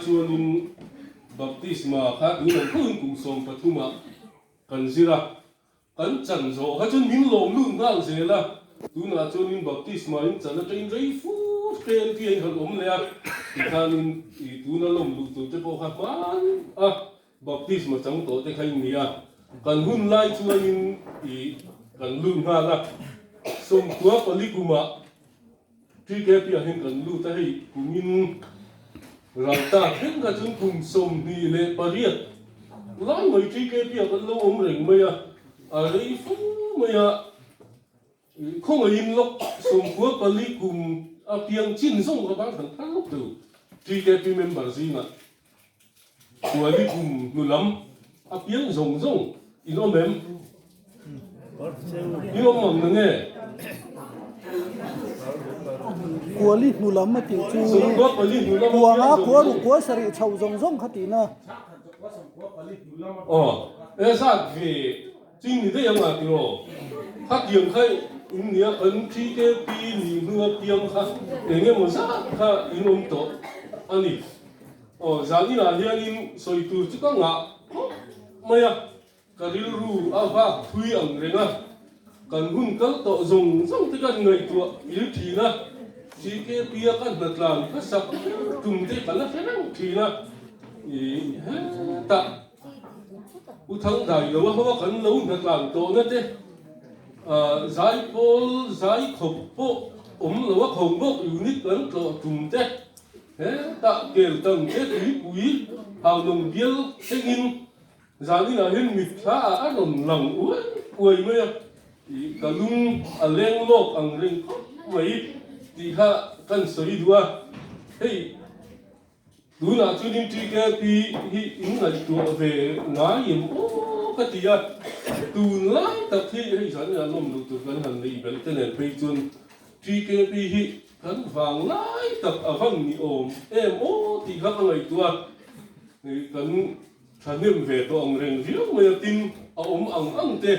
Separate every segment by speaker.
Speaker 1: ชวนบัพติศมาครับดูหนังพื้นกุศลปฐุมะกันสิละกันจันโซเขาจนมินลมลุ่นนั่งเสียละดูหน้าชวนบัพติศมาอินจันจะอินใจฟูเป็นที่ให้ขนมเลยอ่ะอีกทางนึงดูหน้าลมลุ่นตัวจะบอกมันอ่ะบัพติศมาจังโตแต่ใครมีอ่ะกันหุ่นไล่ชวนกันลุ่นมาละส่งตัวปลิกุมะที่แกเปียเห็นกันลุ่นแต่ให้กุมินเราตาเห็นกันจนคุมสมนี่เลยปริยัติร้านไม่ที่แกเปียกันแล้วเร่งไม่อะอะไรฟุ้งไม่อะคงอินล็อกสมควรปลิกุมอาเพียงชิ้นส่งกับบ้านทั้งทั้งลูกตัวที่แกเป็นเมมเบอร์ซีน่ะตัวลิกุมนู่นล้ำอาเพียงส่งอินอมเมมอินอมมันนั่นไง
Speaker 2: กัวลินูลำมาติวจูกัวงากัวรูกัวสริชาวจงขัดนะ
Speaker 1: อ๋อเออสักทีจริงนี่ได้ยังไงกิโลถ้าเกี่ยงใครอินเนี่ยอันที่แกปีนี่เมื่อเกี่ยงค่ะอย่างเงี้ยมันสักค่ะอินอมโตอันนี้อ๋อจากนี้นะเฮียนินสอยตัวจุกงะไม่อะก็ริรู้อาว่าทุยอังเรงะกันหุ่นกันโตส่งที่กันเงยตัวอิลทีนะที่แกปีกันนัดลานก็สักจุ่มที่กันแล้วแค่นั้นทีนะแต่อุทังได้แล้วว่าเพราะว่ากันเรานักลางโตนั่นเองใจโพลใจขบโปเราว่าขบโปอยู่นิดกันโตจุ่มเต้แต่เกี่ยวตั้งเต้ปุ๋ยหาหนุ่มเดียวเช่นนี้จานี่นะเห็นมิตรอาอันนั้นหลังอวยไหมกันลุงเลี้ยงโลกอังเริงไว้ที่ข้ากันสวยด้วยเฮ้ยดูนะจุดนี้ที่แกปีอินนัดตัวเวงายิมโอ้ก็ที่อ่ะดูไล่ตัดที่ให้ฉันเนี่ยล้มลุกตัวกันหันเลยเป็นแต่เนี่ยไปจนที่แกปีกันฟังไล่ตัดฟังนี่โอมโอ้ที่ข้าอะไรตัวนี่กันฉันเนี่ยเวตัวอังเริงเยอะไม่ติมอังเตะ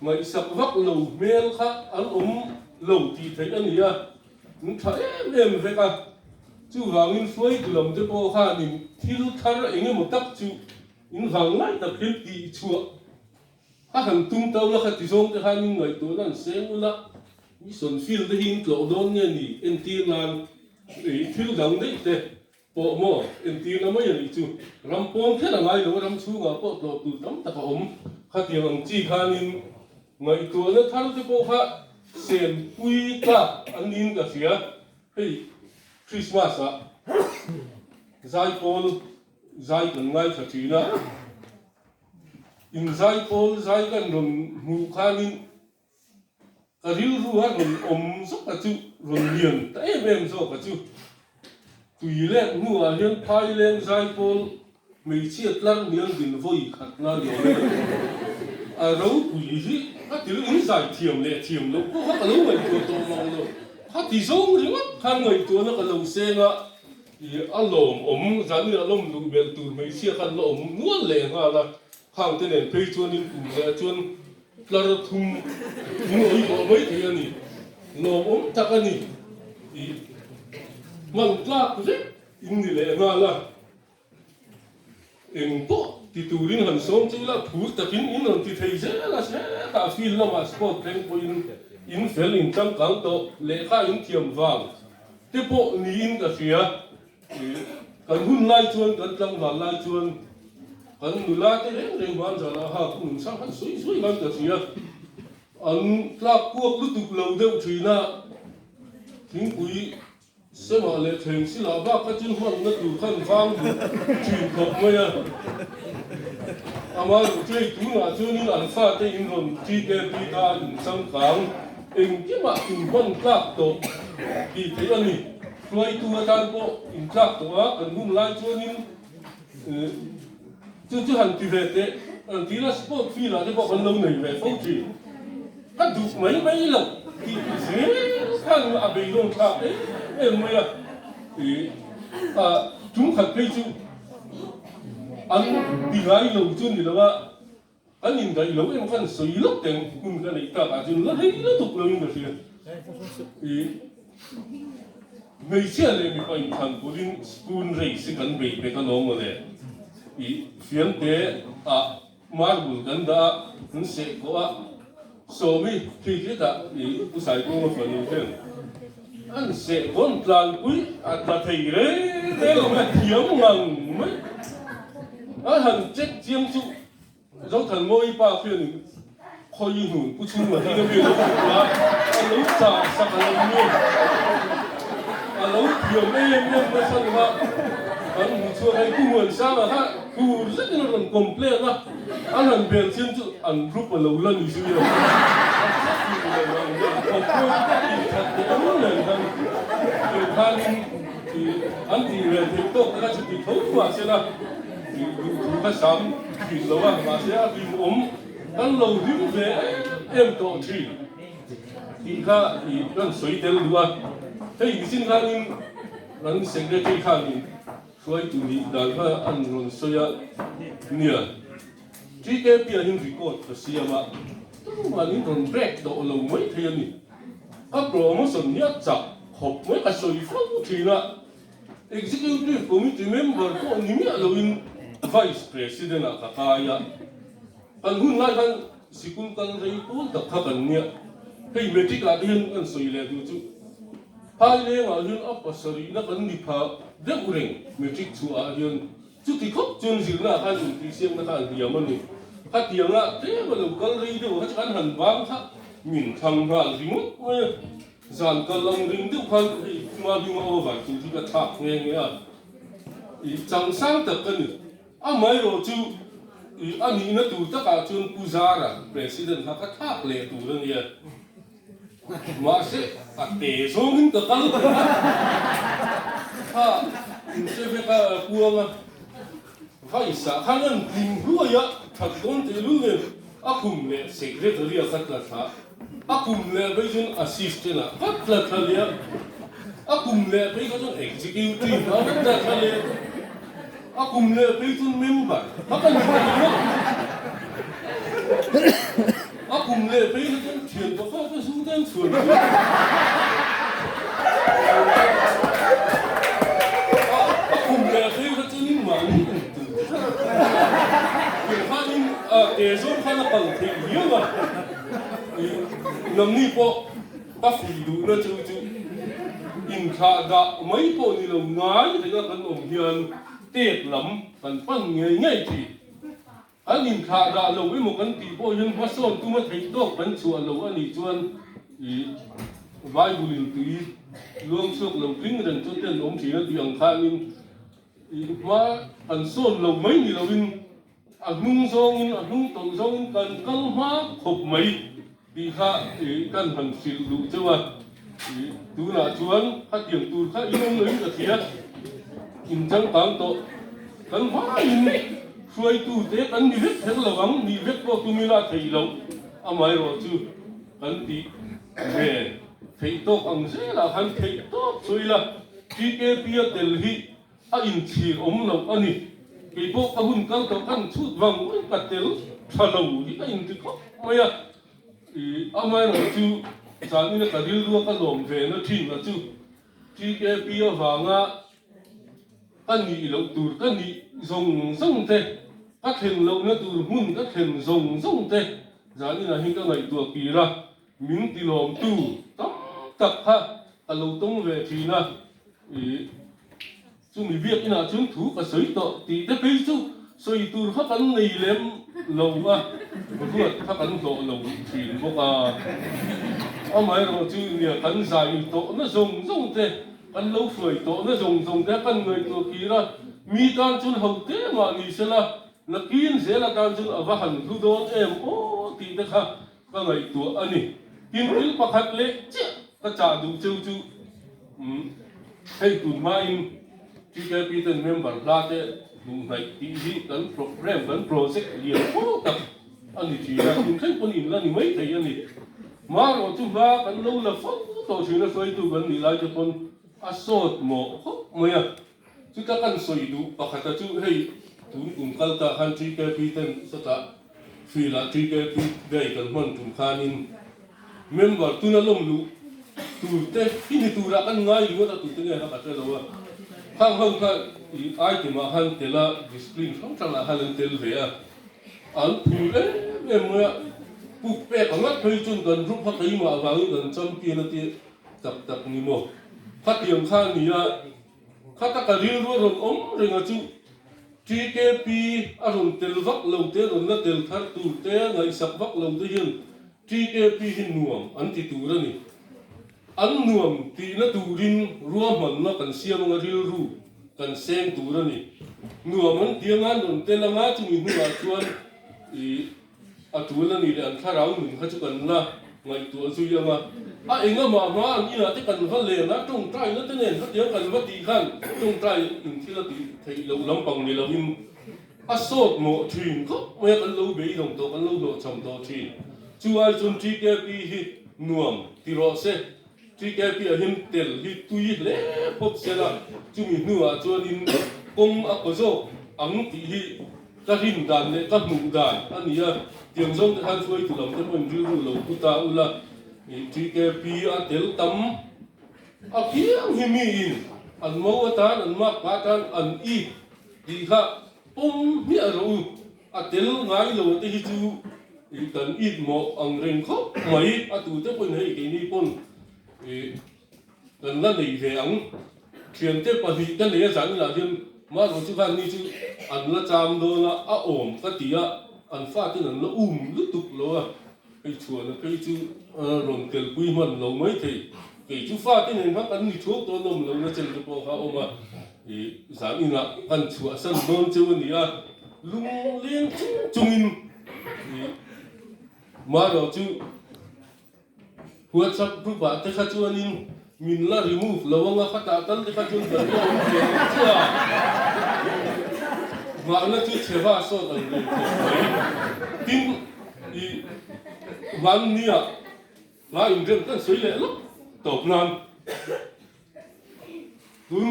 Speaker 1: ไม่สักวักเหล่าเมลค่ะอันเหล่าที่ไทยอันนี้อ่ะนี่ถ้าเวกันจู่วางอินสวยกุลมจะพอข้านี่ที่รู้ทาร์เองหมดตักจู่อินฟังไล่ตักเห็นที่ชัวถ้าหันตุ้มเต้าแล้วขัดที่ส่งจะข้านี่ไงตัวนั้นเสียงละมีส่วนฟิลได้หินกล่าวโดนเนี่ยนี่เอ็นทีนานฟิลดังได้แต่พอหม้อเอ็นทีนั้นไม่ยังอีจู่รำปองแค่ไหนหรือรำชูงาพอตัวตุ่มตะกมข้าเตียงจีข้านี่ไงตัวนั้นทาร์จะพอข้าเสียงปุยตาอันนี้ก็เสียเฮ้ยคริสต์มาสใจโพลใจกันไงขัดทีนะอินใจโพลใจกันรนมูขานินกระดิลรู้ว่าอมสักกระจุรนเลียนแต่เอ็มสักกระจุตุยเล่นหัวเลียนพายเล่นใจโพลไม่เชี่ยตั้งเลียนดินไฟขัดน่าเดียวเลยเราตุยที่ถ้าที่เราอินใจเทียมเลยพวกเขารู้ว่าตัวตรงมองเลยถ้าที่ส่งหรือว่าข้างเงยตัวนั้นก็เราเสียงอารมณ์จานนี้อารมณ์ดูเบลตูไม่เชื่อกันอารมณ์นวลเลยฮะละข้างที่เนี่ยไปชวนนี่กลุ่มเนี่ยชวนกระทุ่มหัวอีกไม่เท่านี้นอมทักนี่มันกล้าสิอินนี่เลยฮะละเอ็งโตที่ตูรินหันส่งที่ละพูดแต่กินอินนั่นที่ไทยเจ้าละเสียตาฟิลละมาสปอร์ตเพลงพออินเฟลอินจังกังโตเลขาอินเทียมฟังที่พวกนี้อินก็เสียกันหุ่นไล่ชวนกันจังหวะไล่ชวนกันนุลาที่เรื่องบ้านจะละหาคุณสังหันสวยกันก็เสียอันกล้าพวกลุตุกเหล่าเดียวทีน่ะทิ้งปุยเสมาเลยถึงสิลาบ้าก็จึงมันนัดดูขันฟังถึงขบไม่อะอามาดูที่ตัวน่ะช่วงนี้อันฟ้าที่อินโดนที่แกปีตาอินสังขังเองที่มาอินวันกล้าโตที่ที่อันนี้รวยตัวท่านก็อินกล้าตัวกันหุ่นไล่ช่วงนี้จู่หันที่เวทอันที่ละสปอร์ตฟีล่ะที่บอกกันลงหนึ่งเวทฟูจีก็ดูไม่หรอกที่เสียข้างอาเบยลงข้าไม่อะจุ่มขัดไปจู่อันดีไรเราจุนนี่แล้วว่าอันนี้ได้เราเองกันสวยลักแต่งคุณกันอีกตาจุนแล้วให้เราถูกเราอย่างเดียว ไม่เชื่อเลยมีไปทางผู้ดินสกุลเรย์สิกันเบย์ไปกันน้องมาเลยอีเฟียนเตะมาบุลกันดานั่นเสกว่าโซมีที่คิดอีผู้ชายกูมาฝันอยู่เพื่อนอันเสกคนกลางกุยอัตราไทยเร่เร่มาเที่ยวงังไหมอันหันเจ็ดเจียงจุเราทันมวยป้าเพื่อนคอยยิงหุ่นผู้ชุ่มมาที่นั่นเองว่าอันรู้จักสักอะไรเนี่ยอันรู้เที่ยวไม่ไม่สั่งว่าอันมุชัวให้กูเหมือนซ้ำฮะกูรู้สึกว่ามันคอมเพล็กซ์นะอันนั้นเป็นสิ่งที่อันรูปมันเราเล่นอยู่เลยขอบคุณที่ทักทายเลยครับคือท่านที่อันที่เรียนที่โต๊ะก็จะติดเขาว่าเสียนะที่ถูกกระทำที่เราว่ามาเสียที่อันเราดิ้นเลยโตที่ข้าอีนั่นสวยเด่นด้วยถ้าอีกสิ่งข้างนึงนั่นเสียงเด็กข้างนึงช่วยตัวนี้ได้ก็อันนั้นสวยเนี่ยที่แกเปลี่ยนรีคอร์ดก็เสียมาวันนี้ตอนแรกเราเราไม่เทียนนี่ก็โปรโมชั่นเนี่ยจับขบไม่กระสวยฟังทีละ executive committee member ก็นี่มีเราอิน vice president อะค่ะยากันหุ่นไล่กันสิคุณกันไรพูดแต่ข้ากันเนี่ยให้เมติกาเดียนกันสวยเลยดูจูพายเลี้ยงอาเดียนอัปสรีนักกันนิพาเด็กเร่งเมติกชัวอาเดียนจุดที่เขาจนสินะกันที่เสียงนักการเดียมันนี่ข้าเดียงละเท่าเรากันเลยดูข้ากันหันบางท่ามินทางหาลิมุเมื่อจานกันลังริงดูพันมาดูมาโอ้บาจุดที่กระทักเงี้ยเงี้ยอีจังสร้างแต่กันนี่ไม่รู้จูอันนี้นะตัวตะการชนปูซาระประธานฮักทักเลยตัวเนี้ยมาเสะอัดเตะส่งตะกันถ้าเสียไปกับพวงอ่ะถ้าอีสานข้างนั้นทิ้งหัวยะถ้าโดนเตะลูกเนี่ยอาคุมเนี่ยเสกเรื่องเรียกสักละท่าอาคุมเนี่ยไปจนอาซิสต์นะพักละท่าเลยอาคุมเนี่ยไปก็จนเอ็กซิคิวทีฟพักละท่าเลยอาคุมเนี่ยไปจนเมมเบอร์พักละท่าเลยอาคุมเนี่ยไปจนเทียนก็เข้าไปสู้กันส่วนอาคุมเนี่ยไปก็จนนี่หมันคือข้านี่เอซอนข้านักปั่นเที่ยวเยอะว่ะน้ำนี่พอถ้าฟีดูนะจู่อินข้าดะไม่พอนี่เราง่ายแต่ก็กันอมเฮียนเตะลำกันปั้นง่ายทีอันอินข้าดะเราไม่หมดกันตีพอยังมาสอนตัวมาถี่ตัวเป็นชวนเราอันนี้ชวนไว้บุญตีรวมสุขเราพิ้งเดินจนเดินอมสีนั่นอย่างข้านี่มาอันส่วนเราไม่มีเราวินอันนุ่งทรงอันนุ่งตรงทรงกันกันมาขบไม่ดีข้ากันหันสิดูเจ้าว่าดูหน้าชวนข้าเตียงตูข้าอีน้องเลยก็เสียกินจังปังโตกันว่าอินช่วยตูเตะกันมีเวทเห็นระวังมีเวทพวกตุมิลาไทยเราอาไม่รู้จู่กันตีเว่ไทยโตอังเซ่ละหันไทยโตสวยละที่เกปีเดลฮีอินชีอมเราอันนี้ไอ้พวกอาหุ่นกันตัวกันชุดวังไว้กัดเตลทะลุที่อินที่เขาไม่อะไม่รู้จู่จานนี้เนี่ยกัดดิลดูกันลมเวนทิ้งละจู่ที่แกปีวังกันนี่เราตูกันนี่ส่งเตะก็เห็นเราเนี่ยตูหุ่นก็เห็นส่งเตะจานนี้นะเห็นกันไงตัวปีละมิงติลมตูตักฮะเราต้องเวทีนะจู่มีเวียกน่ะจู่ถูกกับสวยต่อตีแต่ไปจู่สวยตูเขากันในเล่มเราอ่ะพวกเขากันต่อเราทีพวกไม่รู้จู่เนี่ยกันใส่ต่อนั่นส่งเตะกันเราสวยต่อนั่นส่งเตะกันเงยตัวกีละมีการจู่เขาเตะมานี่เสละนักกินเสละการจู่อาวันทุโดนโอ้ตีแต่ค่ะก็เงยตัวอันนี้กินกินปะคัดเล็กเจ้าก็จ่าดูจู่ให้ตุนมาอินที่แกเป็นเมมเบอร์ลาเต้ดูในทีวีกันโปรแกรมกันโปรเจกต์เรียนโอ้กับอันนี้ที่เราคุณใช้คนอื่นแล้วนี่ไม่ใช่อันนี้มาเราจุ่มว่ากันเราละฟังตัวชื่อเราสวยดูกันนี่เราจะคนอาสดหมอเขาไม่อะจุดกันสวยดูปะคัตจู่ให้ตุนอุ้มกันตาหันที่แกเป็นสตาฟีลาที่แกเป็นได้กันมันตุนขานินเมมเบอร์ตุนอารมณ์รู้ tu te ini tu ra kan ngai ngo ta tu te ngai ka te lo wa hang hang ka ai ti ma han te la discipline không chẳng là han tel ve a an pu e mo pu pe ka ngat phei chun kan ru pha kai ma wa kan cham pi na ti tập tập ni mo phát tiếng khan ni a khát ta cái ro rom rồi ngã chú TKP à rồi tel vắc lâu thế rồi nó tel thắt tu thế ngày sắp vắc lâu thế hiền TKP hin nuông anh ti tu ra ni anh nuông ti nó tu rin ruộng mình nó cần xiêm ngã ru cần sen tu ra ni nuông anh tiếng anh rồi tel ngã chú mình nuông chuan à tu ra ni để anh thà rau mình khát chú cần na ngày tu anh suy mà anh em mà anh như là cái cần phát lệ nó trông trai nó thế này nó tiếng cần phát đi khăn trông trai những khi là thì lâu lắm bằng này là im sốt một thuyền có mấy cần lâu bể đồng tổ cần lâu độ chồng tổ thuyền chú ai chun chi cái pi hit nuông thì rõ sẽ chi cái pi ở hiểm tel hit tui lẽ phốt sẽ là chú mình nuông cho nên công có số ấm thì hit các hình đàn này các mũ đàn anh nhớ tiếng giống thì han xuôi từ lòng tới mình rưu rưu lâu tu ta u là chỉ cái pi à tel tắm à kiếng hi mi in anh mau ta anh mắc ba ta anh y đi ha mi ở đâu à tel ngay lâu thì chú cần ít một anh rèn khóc mấy à tu tới bên này cái này bên cần là này về anh chuyện tới bên này cái này chẳng là chuyện mà rồi chú văn này chú anh là chăm đồ là ổn cái gì á anh phát cái nó lướt tục lo cái chuột là cái chú rồi tiền quy mình lâu mấy thì cái chú phát cái này các anh đi thuốc tôi nằm lâu nó chân cái bao khá ôm à thì sáng in là anh chuột sân đơn chứ vấn đề à lung liên chung in mà rồi chú WhatsApp group bạn tới khai chú anh in mình là remove lâu nga phát tạ tân tới khai chú anh tới lâu tiền chứ à mà nó chú chế va số tầng này tinวันนี้เราอยู่เรื่องกันสวยเลยลูกตบนานคุณ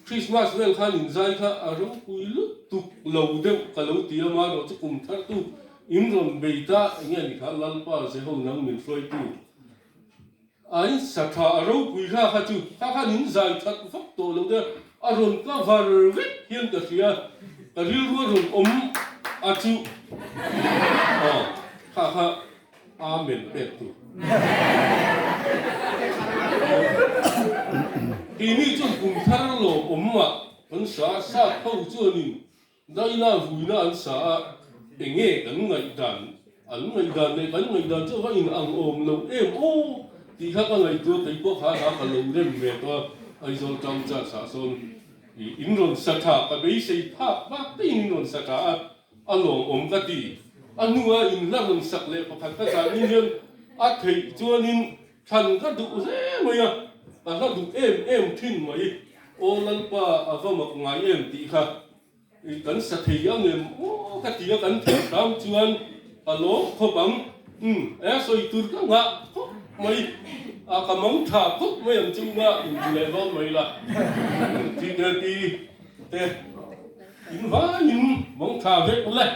Speaker 1: คริสต์มาสเวลข้าหนึ่งใจข้าอารมณ์คุยลุตุกเหลาเดียวกับเหลาเตียมาเราจะกลุ่มทัดตู้อิมรอนเบต้าอย่างเงี้ยนี่ข้าลัลป้าเสียห้องนั่งเหมือนไฟตู้ไอ้สัตว์อารมณ์คุยข้าจูข้าหนึ่งใจทัดฟักตัวเหลาเดียวอารมณ์ก็วาร์วิเฮียนกับเสียกับเรื่องอารมณ์อาจูข้าอาเมนเป็ดตุทีนี้จนกลุ่มท่านโลอันสาสาเข้าเจ้านี่ได้น่าหุยน่าอันสาเองกันไงดันอันไงดันในกันไงดันเจ้าว่าอินอังโอมเราโอ้ที่ข้าก็ไงตัวแต่พวกข้ากันเราเล่นเวตัวไอ้โซนจำจัดสาสนอินรอนสัตย์กับไม่ใช่ภาพบ้าที่อินรอนสัตย์อันหลงอมกันดีอันนู้นอินลังสักเล่พอพันธุ์การนิยมอาเทจวนอินฉันก็ดูเสียไหมอ่ะแต่ก็ดูทิ้งไหมโอ้ลันป้าอาก็มักง่ายตีค่ะกันสัตย์ยังเงินโอ้ก็ตีกันเถียงตามจวนฮัลโหลเขาบังสวยตุรกันงะไม่อากำมังถาคุไม่ยังจึงงะอินเลวไม่ละที่เดียดีแต่อินว่าอินมังถาเวกเลย